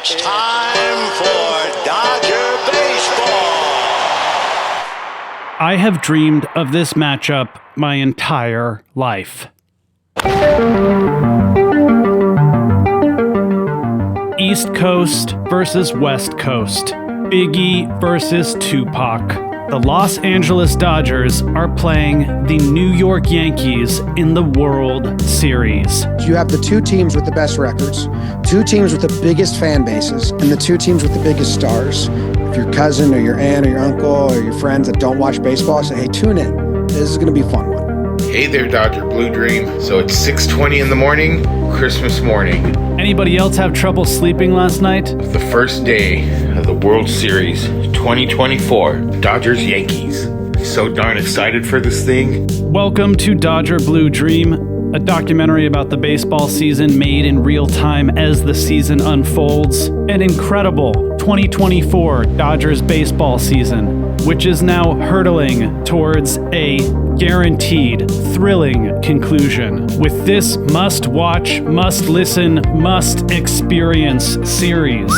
It's time for Dodger Baseball. I have dreamed of this matchup my entire life. East Coast versus West Coast. Biggie versus Tupac. The Los Angeles Dodgers are playing the New York Yankees in the World Series. You have the two teams with the best records, two teams with the biggest fan bases, and the two teams with the biggest stars. If your cousin or your aunt or your uncle or your friends that don't watch baseball say, hey, tune in. This is going to be a fun one. Hey there, Dodger Blue Dream. So it's 6:20 in the morning, Christmas morning. Anybody else have trouble sleeping last night? The first day of the World Series 2024, Dodgers Yankees. So darn excited for this thing. Welcome to Dodger Blue Dream, a documentary about the baseball season made in real time as the season unfolds. An incredible 2024 Dodgers baseball season, which is now hurtling towards a guaranteed, thrilling conclusion with this must-watch, must-listen, must-experience series.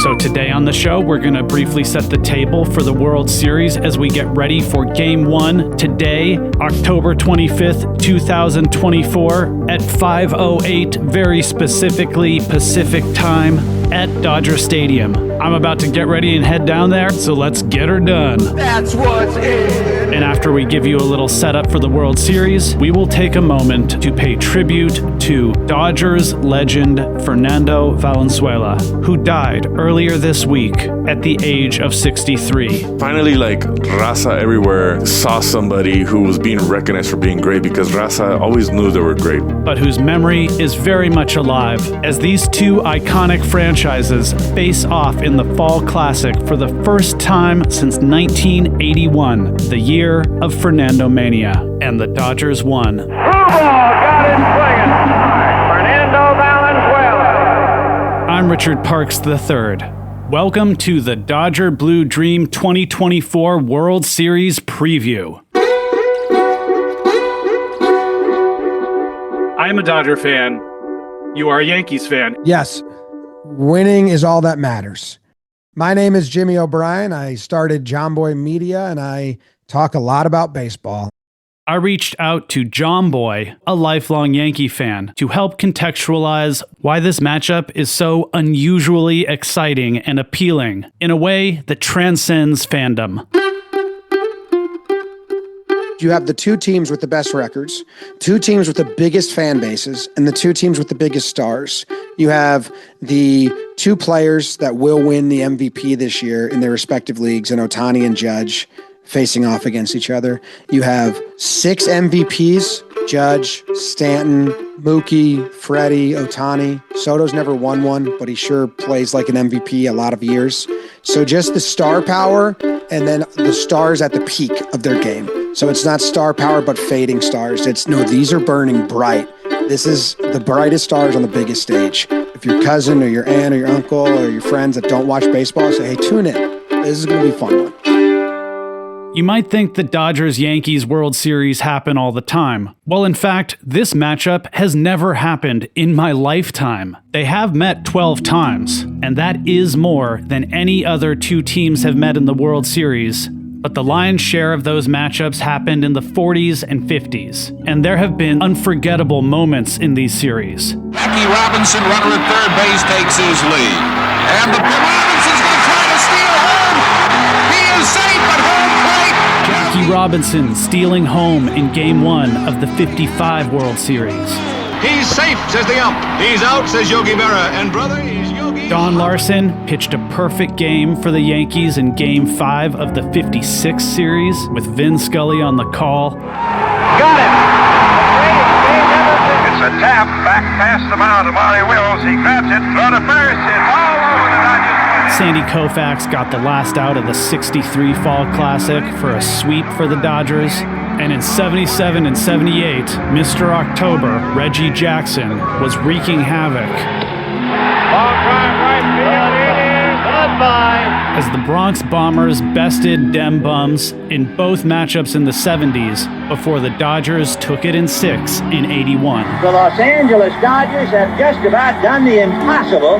So today on the show, we're going to briefly set the table for the World Series as we get ready for Game 1 today, October 25th, 2024 at 5:08, very specifically Pacific time at Dodger Stadium. I'm about to get ready and head down there, so let's get her done. That's what's in. And after we give you a little setup for the World Series, we will take a moment to pay tribute to Dodgers legend Fernando Valenzuela, who died earlier this week at the age of 63. Finally, Raza everywhere saw somebody who was being recognized for being great, because Raza always knew they were great. But whose memory is very much alive as these two iconic franchises face off in the Fall Classic for the first time since 1981, the year of Fernando Mania. And the Dodgers won. Got him swinging. Fernando Valenzuela. I'm Richard Parks III. Welcome to the Dodger Blue Dream 2024 World Series preview. I am a Dodger fan. You are a Yankees fan. Yes, winning is all that matters. My name is Jimmy O'Brien. I started Jomboy Media, and I talk a lot about baseball. I reached out to Jomboy, a lifelong Yankee fan, to help contextualize why this matchup is so unusually exciting and appealing in a way that transcends fandom. You have the two teams with the best records, two teams with the biggest fan bases, and the two teams with the biggest stars. You have the two players that will win the MVP this year in their respective leagues, in Ohtani and Judge, facing off against each other. You have 6 MVPs, Judge, Stanton, Mookie, Freddie, Ohtani. Soto's never won one, but he sure plays like an MVP a lot of years. So just the star power, and then the stars at the peak of their game. So it's not star power, but fading stars. These are burning bright. This is the brightest stars on the biggest stage. If your cousin or your aunt or your uncle or your friends that don't watch baseball say, hey, tune in. This is going to be a fun one. You might think the Dodgers-Yankees World Series happen all the time. Well, in fact, this matchup has never happened in my lifetime. They have met 12 times, and that is more than any other two teams have met in the World Series. But the lion's share of those matchups happened in the 40s and 50s, and there have been unforgettable moments in these series. Jackie Robinson, runner at third base, takes his lead. And the Robinson's going to try to steal home. He is safe at home plate. Jackie Robinson stealing home in Game 1 of the 55 World Series. He's safe, says the ump. He's out, says Yogi Berra. And brother, he's Yogi. Don Larson pitched a perfect game for the Yankees in Game 5 of the 56 series with Vin Scully on the call. Got him. It's a tap back past the mound of Monty Wills. He grabs it, throw to first. It's all over the Dodgers. Sandy Koufax got the last out of the 63 Fall Classic for a sweep for the Dodgers. And in 77 and 78, Mr. October, Reggie Jackson, was wreaking havoc. Ball drive right field. It is goodbye. As the Bronx Bombers bested Dem Bums in both matchups in the 70s before the Dodgers took it in 6 in 81. The Los Angeles Dodgers have just about done the impossible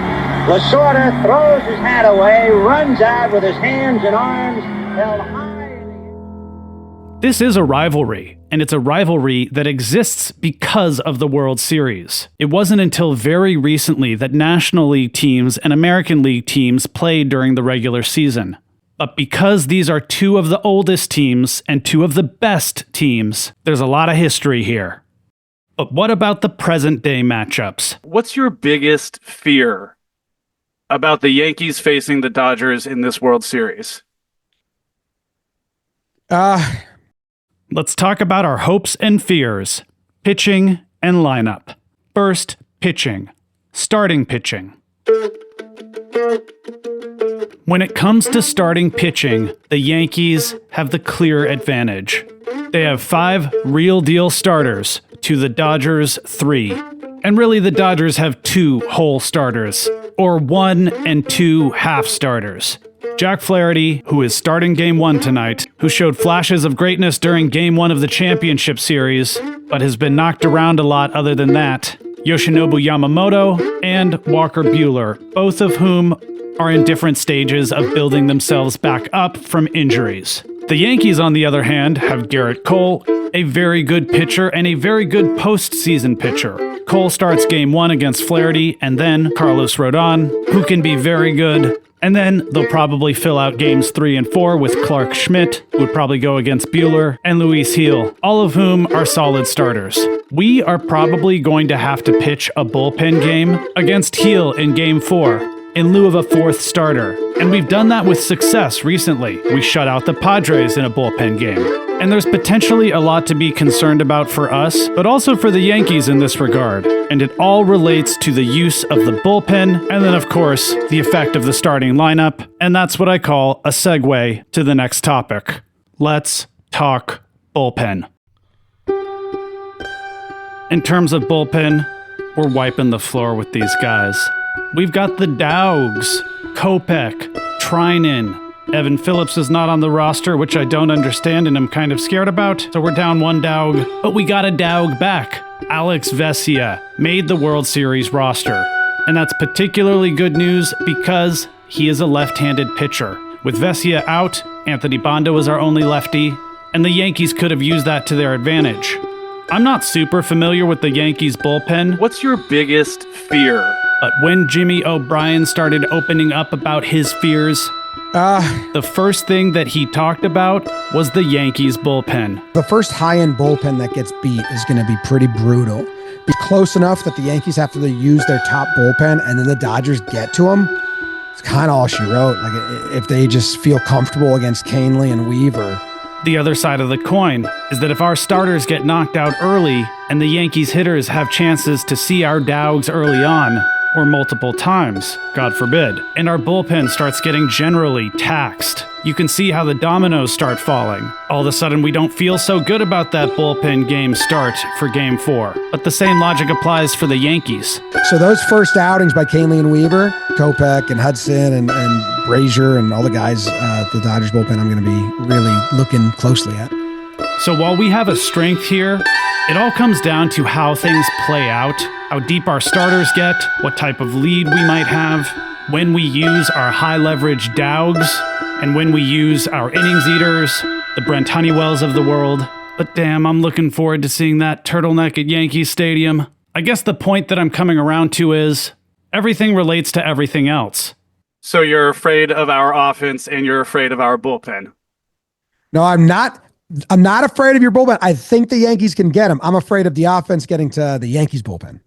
Lasorda throws his hat away, runs out with his hands and arms held high in the air. This is a rivalry, and it's a rivalry that exists because of the World Series. It wasn't until very recently that National League teams and American League teams played during the regular season. But because these are two of the oldest teams and two of the best teams, there's a lot of history here. But what about the present-day matchups? What's your biggest fear about the Yankees facing the Dodgers in this World Series? Let's talk about our hopes and fears. Pitching and lineup. First, pitching. Starting pitching. When it comes to starting pitching, the Yankees have the clear advantage. They have 5 real-deal starters to the Dodgers' 3. And really, the Dodgers have 2 whole starters, or 1 and 2 half starters. Jack Flaherty, who is starting Game 1 tonight, who showed flashes of greatness during Game 1 of the championship series, but has been knocked around a lot other than that. Yoshinobu Yamamoto and Walker Buehler, both of whom are in different stages of building themselves back up from injuries. The Yankees, on the other hand, have Garrett Cole, a very good pitcher and a very good postseason pitcher. Cole starts Game 1 against Flaherty, and then Carlos Rodon, who can be very good. And then they'll probably fill out Games 3 and 4 with Clark Schmidt, who would probably go against Buehler, and Luis Gil, all of whom are solid starters. We are probably going to have to pitch a bullpen game against Gil in Game 4, in lieu of a 4th starter. And we've done that with success recently. We shut out the Padres in a bullpen game. And there's potentially a lot to be concerned about for us, but also for the Yankees in this regard. And it all relates to the use of the bullpen, and then of course, the effect of the starting lineup. And that's what I call a segue to the next topic. Let's talk bullpen. In terms of bullpen, we're wiping the floor with these guys. We've got the Dowgs, Kopech, Trinan. Evan Phillips is not on the roster, which I don't understand and I'm kind of scared about, so we're down 1 Dowg. But we got a Dowg back. Alex Vesia made the World Series roster. And that's particularly good news because he is a left-handed pitcher. With Vesia out, Anthony Bondo is our only lefty, and the Yankees could have used that to their advantage. I'm not super familiar with the Yankees bullpen. What's your biggest fear? But when Jimmy O'Brien started opening up about his fears, the first thing that he talked about was the Yankees bullpen. The first high-end bullpen that gets beat is going to be pretty brutal. Be close enough that the Yankees have to use their top bullpen and then the Dodgers get to them. It's kind of all she wrote. Like if they just feel comfortable against Canely and Weaver. The other side of the coin is that if our starters get knocked out early and the Yankees hitters have chances to see our Dowgs early on, or multiple times, God forbid, and our bullpen starts getting generally taxed, you can see how the dominoes start falling. All of a sudden, we don't feel so good about that bullpen game start for Game 4. But the same logic applies for the Yankees. So those first outings by Canely and Weaver, Kopech and Hudson and Brazier and all the guys at the Dodgers bullpen, I'm going to be really looking closely at. So while we have a strength here, it all comes down to how things play out, how deep our starters get, what type of lead we might have, when we use our high-leverage Dowgs, and when we use our innings eaters, the Brent Honeywells of the world. But damn, I'm looking forward to seeing that turtleneck at Yankee Stadium. I guess the point that I'm coming around to is, everything relates to everything else. So you're afraid of our offense and you're afraid of our bullpen? No, I'm not. I'm not afraid of your bullpen. I think the Yankees can get him. I'm afraid of the offense getting to the Yankees bullpen.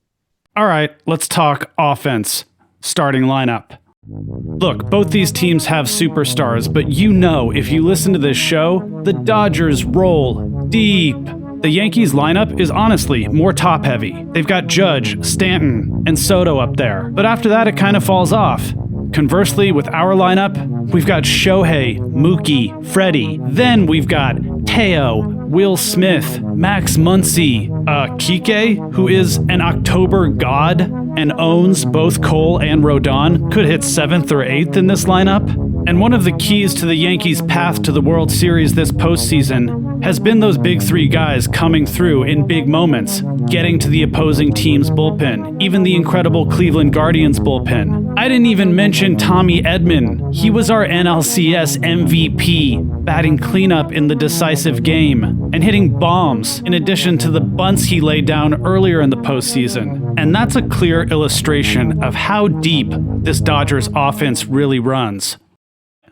All right, let's talk offense. Starting lineup. Look, both these teams have superstars, but you know, if you listen to this show, the Dodgers roll deep. The Yankees lineup is honestly more top-heavy. They've got Judge, Stanton, and Soto up there. But after that, it kind of falls off. Conversely, with our lineup, we've got Shohei, Mookie, Freddie. Then we've got Teo, Will Smith, Max Muncy, Kike, who is an October god and owns both Cole and Rodon, could hit 7th or 8th in this lineup. And one of the keys to the Yankees' path to the World Series this postseason has been those big three guys coming through in big moments, getting to the opposing team's bullpen, even the incredible Cleveland Guardians bullpen. I didn't even mention Tommy Edman. He was our NLCS MVP, batting cleanup in the decisive game and hitting bombs in addition to the bunts he laid down earlier in the postseason. And that's a clear illustration of how deep this Dodgers offense really runs.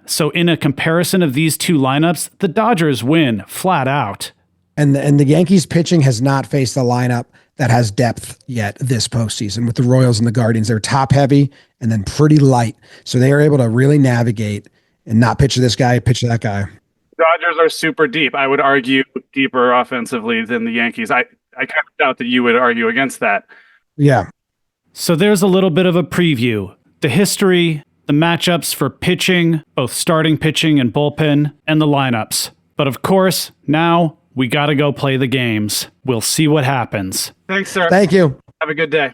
So in a comparison of these two lineups, the Dodgers win flat out. And the Yankees pitching has not faced a lineup that has depth yet this postseason. With the Royals and the Guardians, they're top heavy and then pretty light. So they are able to really navigate and not pitch this guy, pitch that guy. Dodgers are super deep. I would argue deeper offensively than the Yankees. I kind of doubt that you would argue against that. Yeah. So there's a little bit of a preview. The history, the matchups for pitching, both starting pitching and bullpen, and the lineups. But of course, now we got to go play the games. We'll see what happens. Thanks, sir. Thank you. Have a good day.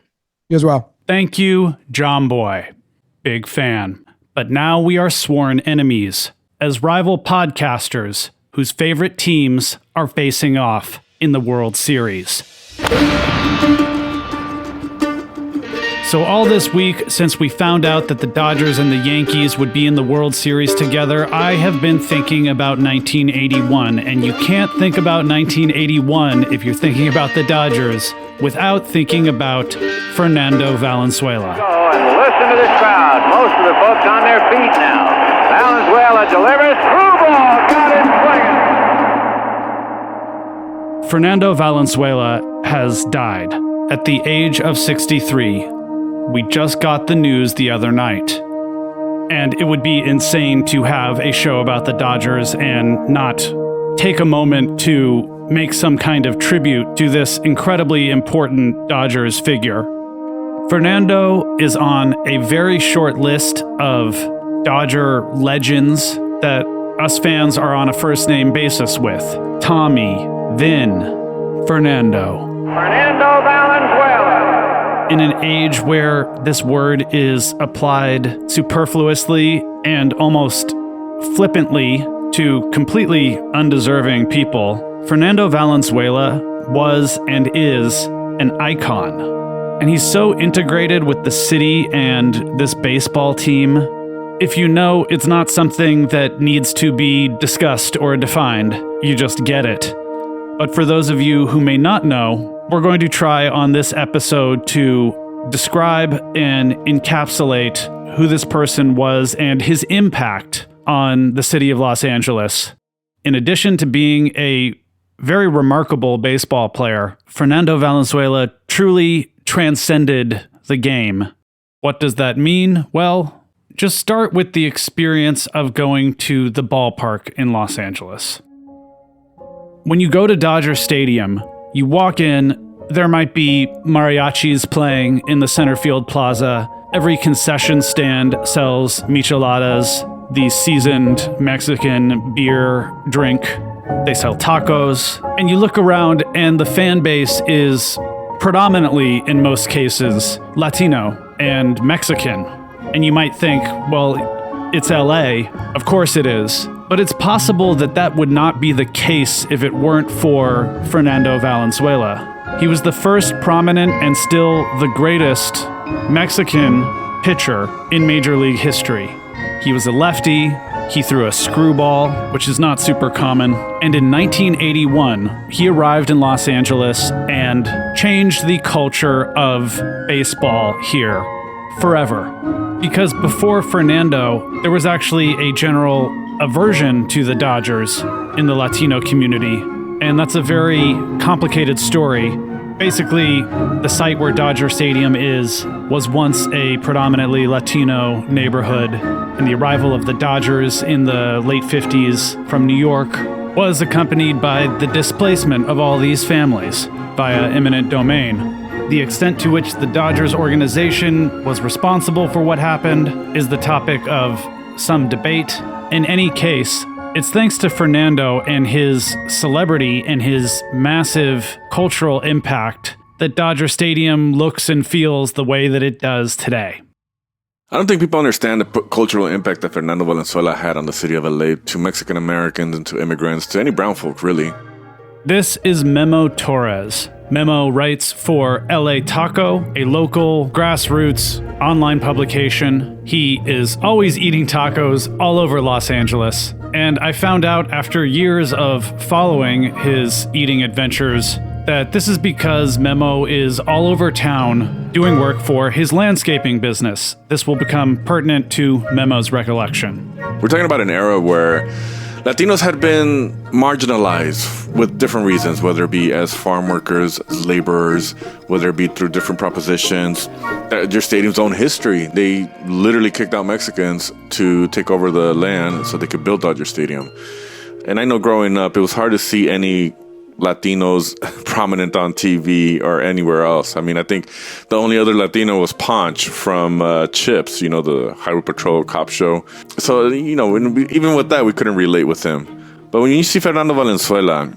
You as well. Thank you, Jomboy. Big fan. But now we are sworn enemies as rival podcasters whose favorite teams are facing off in the World Series. So all this week, since we found out that the Dodgers and the Yankees would be in the World Series together, I have been thinking about 1981, and you can't think about 1981 if you're thinking about the Dodgers without thinking about Fernando Valenzuela. Go and listen to this crowd. Most of the folks on their feet now. Valenzuela delivers. Through ball. Got it swinging. Fernando Valenzuela has died at the age of 63. We just got the news the other night. And it would be insane to have a show about the Dodgers and not take a moment to make some kind of tribute to this incredibly important Dodgers figure. Fernando is on a very short list of Dodger legends that us fans are on a first-name basis with. Tommy, Vin, Fernando. Fernando Valenzuela. In an age where this word is applied superfluously and almost flippantly to completely undeserving people, Fernando Valenzuela was and is an icon. And he's so integrated with the city and this baseball team. If you know, it's not something that needs to be discussed or defined. You just get it. But for those of you who may not know, we're going to try on this episode to describe and encapsulate who this person was and his impact on the city of Los Angeles. In addition to being a very remarkable baseball player, Fernando Valenzuela truly transcended the game. What does that mean? Well, just start with the experience of going to the ballpark in Los Angeles. When you go to Dodger Stadium, you walk in, there might be mariachis playing in the center field plaza. Every concession stand sells micheladas, the seasoned Mexican beer drink. They sell tacos. And you look around and the fan base is predominantly, in most cases, Latino and Mexican. And you might think, well, it's LA. Of course it is. But it's possible that that would not be the case if it weren't for Fernando Valenzuela. He was the first prominent and still the greatest Mexican pitcher in Major League history. He was a lefty, he threw a screwball, which is not super common, and in 1981, he arrived in Los Angeles and changed the culture of baseball here forever. Because before Fernando, there was actually a general aversion to the Dodgers in the Latino community, and that's a very complicated story. Basically, the site where Dodger Stadium was once a predominantly Latino neighborhood, and the arrival of the Dodgers in the late 50s from New York was accompanied by the displacement of all these families via eminent domain. The extent to which the Dodgers organization was responsible for what happened is the topic of some debate. In any case, it's thanks to Fernando and his celebrity and his massive cultural impact that Dodger Stadium looks and feels the way that it does today. I don't think people understand the cultural impact that Fernando Valenzuela had on the city of LA to Mexican Americans and to immigrants, to any brown folk, really. This is Memo Torres. Memo writes for LA Taco, a local grassroots online publication. He is always eating tacos all over Los Angeles. And I found out after years of following his eating adventures that this is because Memo is all over town doing work for his landscaping business. This will become pertinent to Memo's recollection. We're talking about an era where Latinos had been marginalized with different reasons, whether it be as farm workers, as laborers, whether it be through different propositions. Your stadium's own history. They literally kicked out Mexicans to take over the land so they could build Dodger Stadium. And I know growing up, it was hard to see any Latinos prominent on TV or anywhere else. I mean, I think the only other Latino was Ponch from Chips, the Highway Patrol cop show. So, even with that, we couldn't relate with him. But when you see Fernando Valenzuela,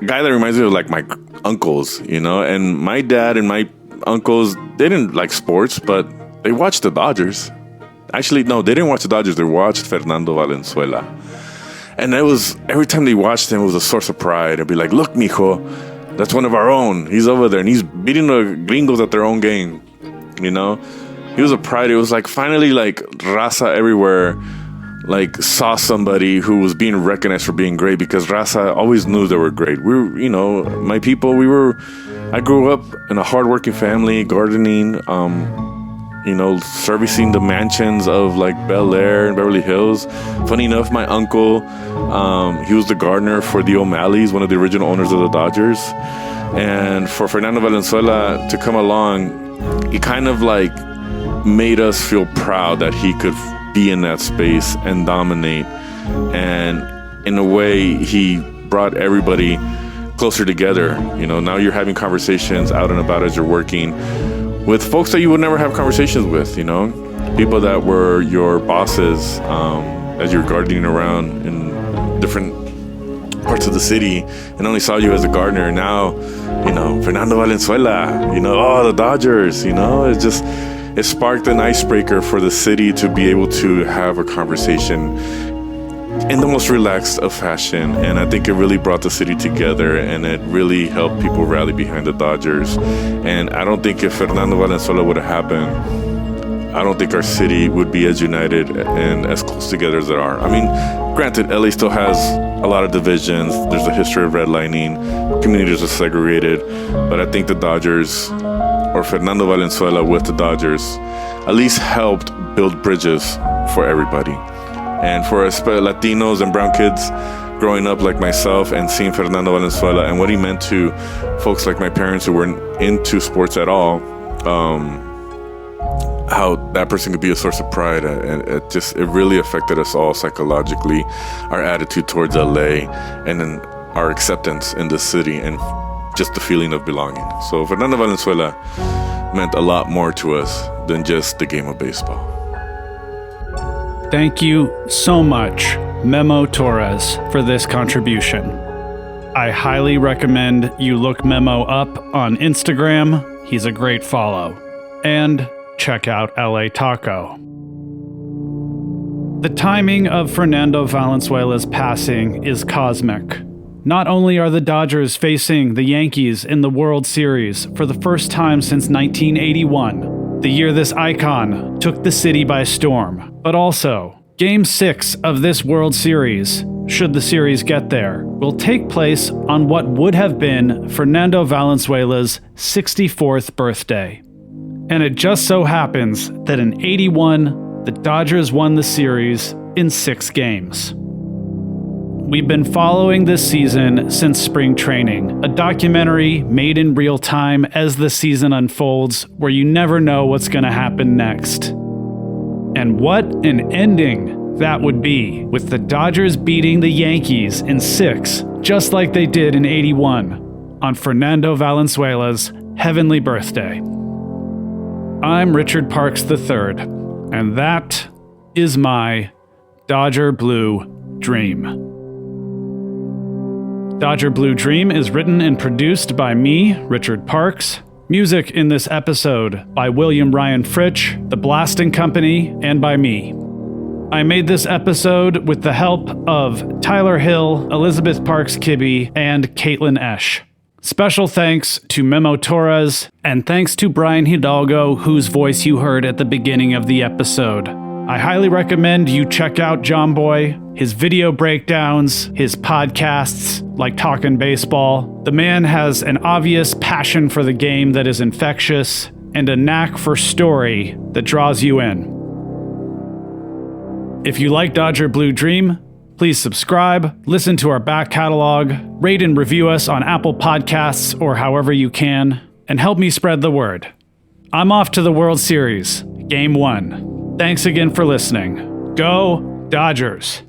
a guy that reminds me of like my uncles, and my dad and my uncles, they didn't like sports, but they watched the Dodgers. Actually, no, they didn't watch the Dodgers. They watched Fernando Valenzuela. And it was, every time they watched him, it was a source of pride. They'd be like, look, mijo, that's one of our own. He's over there, and he's beating the gringos at their own game, He was a pride. It was like, finally, like, raza everywhere, like, saw somebody who was being recognized for being great, because raza always knew they were great. My people, I grew up in a hardworking family, gardening, servicing the mansions of like Bel Air and Beverly Hills. Funny enough, my uncle, he was the gardener for the O'Malleys, one of the original owners of the Dodgers. And for Fernando Valenzuela to come along, he kind of like made us feel proud that he could be in that space and dominate. And in a way, he brought everybody closer together. Now you're having conversations out and about as you're working with folks that you would never have conversations with, people that were your bosses as you're gardening around in different parts of the city and only saw you as a gardener. Now, Fernando Valenzuela, the Dodgers, it sparked an icebreaker for the city to be able to have a conversation in the most relaxed of fashion. And I think it really brought the city together, and it really helped people rally behind the Dodgers. And I don't think if Fernando Valenzuela would have happened, I don't think our city would be as united and as close together as there are. I mean, granted, LA still has a lot of divisions. There's a history of redlining. Communities are segregated. But I think the Dodgers, or Fernando Valenzuela with the Dodgers, at least helped build bridges for everybody. And for us Latinos and brown kids growing up like myself and seeing Fernando Valenzuela and what he meant to folks like my parents who weren't into sports at all, how that person could be a source of pride. And it really affected us all psychologically, our attitude towards LA, and then our acceptance in the city and just the feeling of belonging. So Fernando Valenzuela meant a lot more to us than just the game of baseball. Thank you so much, Memo Torres, for this contribution. I highly recommend you look Memo up on Instagram. He's a great follow. And check out LA Taco. The timing of Fernando Valenzuela's passing is cosmic. Not only are the Dodgers facing the Yankees in the World Series for the first time since 1981, the year this icon took the city by storm, but also, Game 6 of this World Series, should the series get there, will take place on what would have been Fernando Valenzuela's 64th birthday. And it just so happens that in '81, the Dodgers won the series in 6 games. We've been following this season since spring training, a documentary made in real time as the season unfolds, where you never know what's going to happen next. And what an ending that would be, with the Dodgers beating the Yankees in 6, just like they did in '81, on Fernando Valenzuela's heavenly birthday. I'm Richard Parks III, and that is my Dodger Blue Dream. Dodger Blue Dream is written and produced by me, Richard Parks. Music in this episode by William Ryan Fritsch, The Blasting Company, and by me. I made this episode with the help of Tyler Hill, Elizabeth Parks Kibbe, and Caitlin Esch. Special thanks to Memo Torres, and thanks to Brian Hidalgo, whose voice you heard at the beginning of the episode. I highly recommend you check out Jomboy, his video breakdowns, his podcasts, like Talkin' Baseball. The man has an obvious passion for the game that is infectious, and a knack for story that draws you in. If you like Dodger Blue Dream, please subscribe, listen to our back catalog, rate and review us on Apple Podcasts or however you can, and help me spread the word. I'm off to the World Series, Game 1. Thanks again for listening. Go Dodgers!